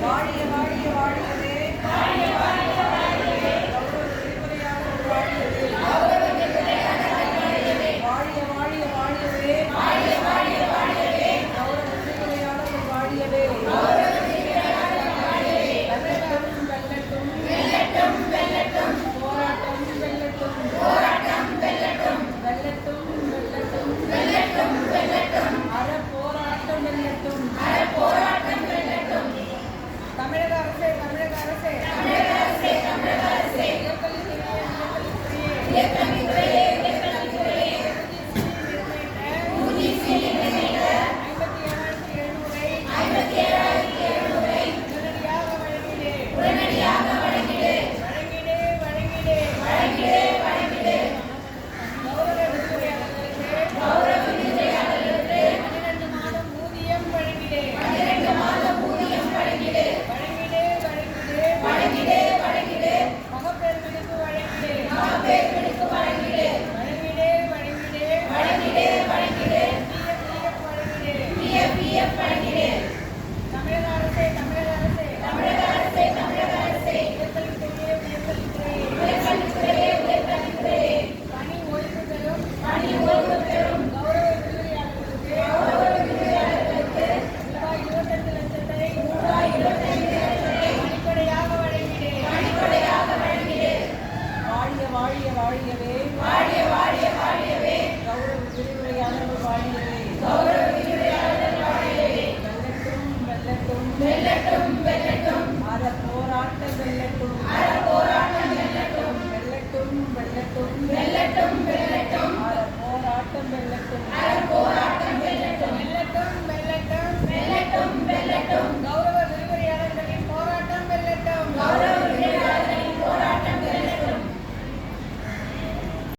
வாழிய வாழிய வாழியவே கௌரவ விரிவுரையாளர் வாழியவே வாழிய வாழிய வாழியவே கௌரவ விரிவுரையாளர் வாழியவே வெல்லட்டும் போராட்டம் வெல்லட்டும் அறப்போராட்டம் வெல்லட்டும் தமிழக அரசே வாழியவே கௌரவ விரிவுரையாளர் வாழியவே வெல்லட்டும்